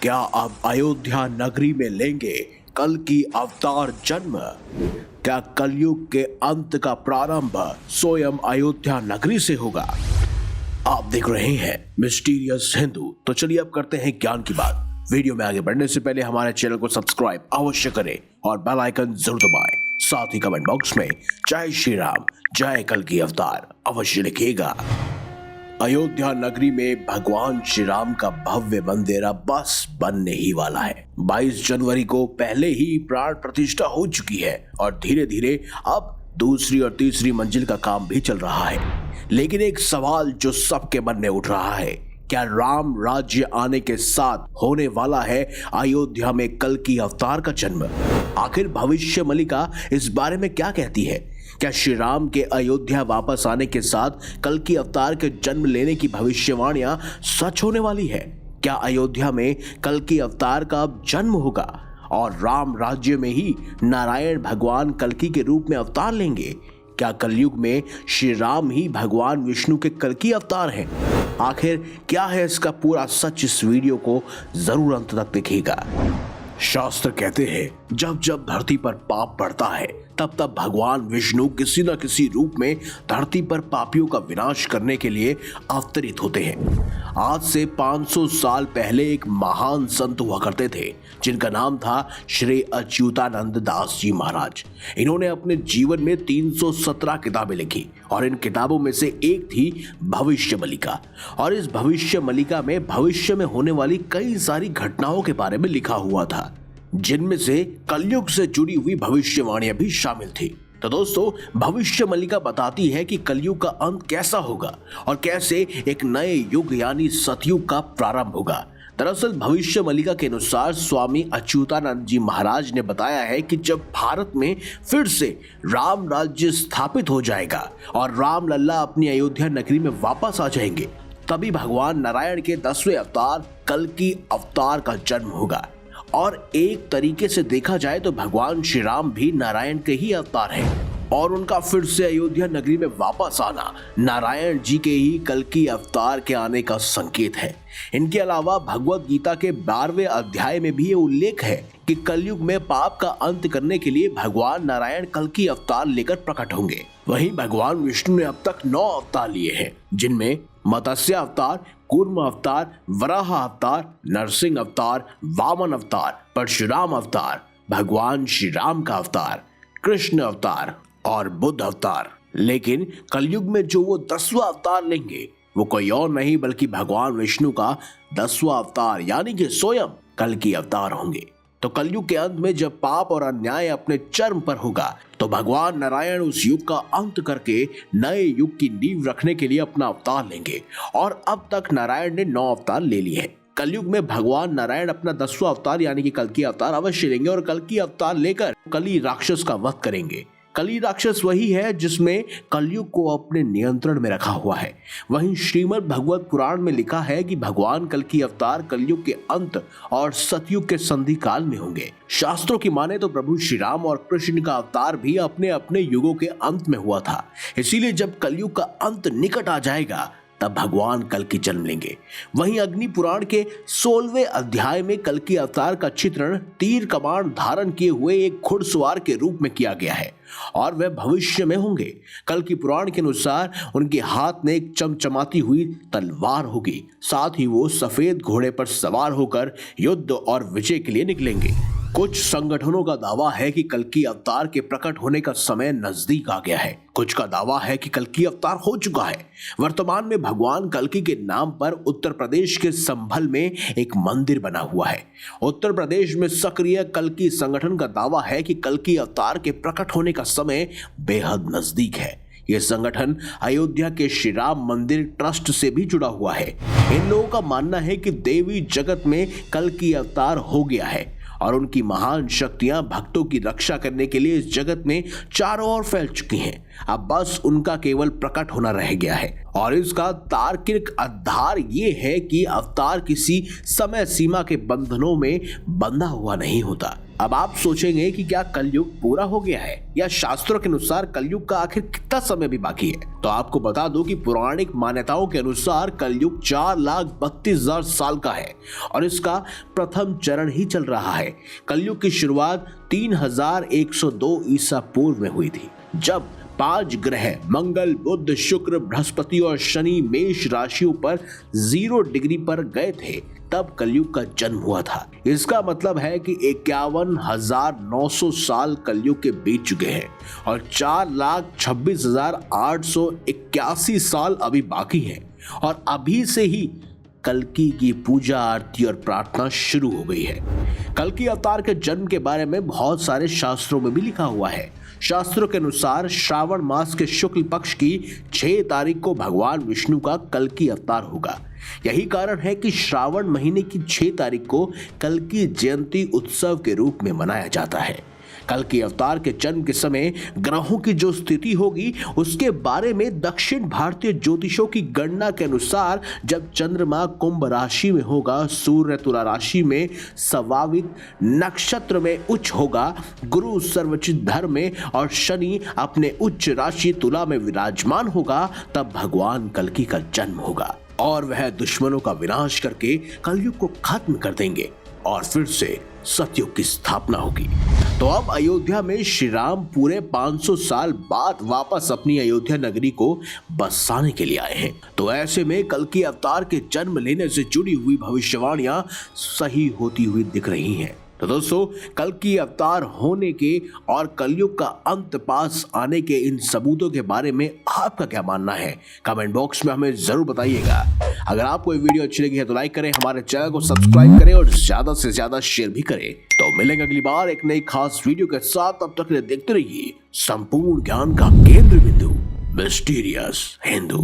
क्या अब अयोध्या नगरी में लेंगे कल की अवतार जन्म? क्या कलयुग के अंत का प्रारंभ स्वयं अयोध्या नगरी से होगा? आप देख रहे हैं मिस्टीरियस हिंदू। तो चलिए अब करते हैं ज्ञान की बात। वीडियो में आगे बढ़ने से पहले हमारे चैनल को सब्सक्राइब अवश्य करें और बेल आइकन जरूर दबाएं। साथ ही कमेंट बॉक्स में जय श्री राम, जय कल की अवतार अवश्य लिखिएगा। अयोध्या नगरी में भगवान श्री राम का भव्य मंदिर अब बस बनने ही वाला है। 22 जनवरी को पहले ही प्राण प्रतिष्ठा हो चुकी है और धीरे धीरे अब दूसरी और तीसरी मंजिल का काम भी चल रहा है। लेकिन एक सवाल जो सबके मन में उठ रहा है, क्या राम राज्य आने के साथ होने वाला है अयोध्या में कल की अवतार का जन्म? आखिर भविष्य मलिका इस बारे में क्या कहती है? क्या श्री राम के अयोध्या वापस आने के साथ कल की अवतार के जन्म लेने की भविष्यवाणियां सच होने वाली है? क्या अयोध्या में कल की अवतार का अब जन्म होगा और राम राज्य में ही नारायण भगवान कल्कि के रूप में अवतार लेंगे? क्या कलयुग में श्री राम ही भगवान विष्णु के कल्कि अवतार हैं? आखिर क्या है इसका पूरा सच? इस वीडियो को जरूर अंत तक देखिएगा। शास्त्र कहते हैं जब जब धरती पर पाप बढ़ता है तब तब भगवान विष्णु किसी न किसी रूप में धरती पर पापियों का विनाश करने के लिए अवतरित होते हैं। आज से 500 साल पहले एक महान संत हुआ करते थे जिनका नाम था श्री अच्युतानंद दास जी महाराज। इन्होंने अपने जीवन में 317 किताबें लिखी और इन किताबों में से एक थी भविष्य मलिका। और इस भविष्य मलिका में भविष्य में होने वाली कई सारी घटनाओं के बारे में लिखा हुआ था, जिनमें से कलयुग से जुड़ी हुई भविष्यवाणियां भी शामिल थी। तो दोस्तों, भविष्य मलिका बताती है कि कलयुग का अंत कैसा होगा और कैसे एक नए युग यानी सतयुग का प्रारंभ होगा। दरअसल भविष्य मलिका के अनुसार स्वामी अच्युतानंद जी महाराज ने बताया है कि जब भारत में फिर से राम राज्य स्थापित हो जाएगा और राम लल्ला अपनी अयोध्या नगरी में वापस आ जाएंगे, तभी भगवान नारायण के 10वें अवतार कल्कि अवतार का जन्म होगा। और एक तरीके से देखा जाए तो भगवान श्री राम भी नारायण के ही अवतार हैं और उनका फिर से अयोध्या नगरी में वापस आना नारायण जी के ही कल्कि अवतार के आने का संकेत है। इनके अलावा भगवत गीता के 12वें अध्याय में भी ये उल्लेख है कि कलयुग में पाप का अंत करने के लिए भगवान नारायण कल्कि अवतार लेकर प्रकट होंगे। वहीं भगवान विष्णु ने अब तक 9 अवतार लिए हैं, जिनमें मत्स्य अवतार, कूर्म अवतार, वराह अवतार, नरसिंह अवतार, वामन अवतार, परशुराम अवतार, भगवान श्री राम का अवतार, कृष्ण अवतार और बुद्ध अवतार। लेकिन कलयुग में जो वो 10वां अवतार लेंगे वो कोई और नहीं बल्कि भगवान विष्णु का 10वां अवतार यानी कि स्वयं कल्कि अवतार होंगे। तो कलयुग के अंत में जब पाप और अन्याय अपने चरम पर होगा तो भगवान नारायण उस युग का अंत करके नए युग की नींव रखने के लिए अपना अवतार लेंगे। और अब तक नारायण ने 9 अवतार ले लिए हैं। कलयुग में भगवान नारायण अपना 10वां अवतार यानी कि कल्कि अवतार अवश्य लेंगे और कल्कि अवतार लेकर कली राक्षस का वध करेंगे। कली राक्षस वही है जिसमें कलयुग को अपने नियंत्रण में रखा हुआ है। वहीं श्रीमद् भगवत पुराण में लिखा है कि भगवान कल्कि अवतार कलयुग के अंत और सतयुग के संधि काल में होंगे। शास्त्रों की माने तो प्रभु श्री राम और कृष्ण का अवतार भी अपने अपने युगों के अंत में हुआ था। इसीलिए जब कलयुग का अंत निकट आ जाएगा तब भगवान कल्कि जन्म लेंगे। वहीं अग्नि पुराण के 16वें अध्याय में कल्कि अवतार का चित्रण तीर कमान धारण किए हुए एक घुड़सवार के रूप में किया गया है और वह भविष्य में होंगे। कल्कि पुराण के अनुसार उनके हाथ में एक चमचमाती हुई तलवार होगी। साथ ही वो सफेद घोड़े पर सवार होकर युद्ध और विजय के लिए निकलेंगे। कुछ संगठनों का दावा है कि कल्कि अवतार के प्रकट होने का समय नजदीक आ गया है। कुछ का दावा है कि कल्कि अवतार हो चुका है। वर्तमान में भगवान कल्कि के नाम पर उत्तर प्रदेश के संभल में एक मंदिर बना हुआ है। उत्तर प्रदेश में सक्रिय कल्कि संगठन का दावा है कि कल्कि अवतार के प्रकट होने का समय बेहद नजदीक है। यह संगठन अयोध्या के श्री राम मंदिर ट्रस्ट से भी जुड़ा हुआ है। इन लोगों का मानना है कि देवी जगत में कल्कि अवतार हो गया है और उनकी महान शक्तियां भक्तों की रक्षा करने के लिए इस जगत में चारों ओर फैल चुकी हैं। अब बस उनका केवल प्रकट होना रह गया है और इसका तार्किक आधार ये है कि अवतार किसी समय सीमा के बंधनों में बंधा हुआ नहीं होता। अब आप सोचेंगे कि क्या कलयुग पूरा हो गया है या शास्त्रों के अनुसार कलयुग का आखिर कितना समय भी बाकी है। तो आपको बता दूं कि पौराणिक मान्यताओं के अनुसार कलयुग 4,32,000 साल का है और इसका प्रथम चरण ही चल रहा है। कलयुग की शुरुआत 3102 ईसा पूर्व में हुई थी, जब 5 ग्रह मंगल, बुध, शुक्र, बृहस्पति और शनि मेष राशियों पर 0 डिग्री पर गए थे। तब कलयुग का जन्म हुआ था। इसका मतलब है कि 51,900 साल कलयुग के बीत चुके हैं और 4,26,881 साल अभी बाकी हैं और अभी से ही कल्कि की पूजा, आरती और प्रार्थना शुरू हो गई है। कल्कि अवतार के जन्म के बारे में बहुत सारे शास्त्रों में भी लिखा हुआ है। शास्त्रों के अनुसार श्रावण मास के शुक्ल पक्ष की 6 तारीख को भगवान विष्णु का कल्कि अवतार होगा। यही कारण है कि श्रावण महीने की 6 तारीख को कल्कि जयंती उत्सव के रूप में मनाया जाता है। कल्कि अवतार के जन्म के समय ग्रहों की जो स्थिति होगी उसके बारे में दक्षिण भारतीय ज्योतिषों की गणना के अनुसार जब चंद्रमा कुंभ राशि में होगा, सूर्य तुला राशि में, स्वाभाविक नक्षत्र में उच्च होगा, गुरु सर्वचित धर्म में और शनि अपने उच्च राशि तुला में विराजमान होगा, तब भगवान कल्कि का जन्म होगा और वह दुश्मनों का विनाश करके कलयुग को खत्म कर देंगे और फिर से सतयुग की स्थापना होगी। तो अब अयोध्या में श्री राम पूरे 500 साल बाद वापस अपनी अयोध्या नगरी को बसाने के लिए आए हैं। तो ऐसे में कल्कि अवतार के जन्म लेने से जुड़ी हुई भविष्यवाणियां सही होती हुई दिख रही हैं। तो दोस्तों, कल्कि अवतार होने के और कलयुग का अंत पास आने के इन सबूतों के बारे में आपका क्या मानना है, कमेंट बॉक्स में हमें जरूर बताइएगा। अगर आपको ये वीडियो अच्छी लगी है तो लाइक करें, हमारे चैनल को सब्सक्राइब करें और ज्यादा से ज्यादा शेयर भी करें। तो मिलेंगे अगली बार एक नई खास वीडियो के साथ। तब तक के लिए देखते रहिए संपूर्ण ज्ञान का केंद्र बिंदु, मिस्टीरियस हिंदू।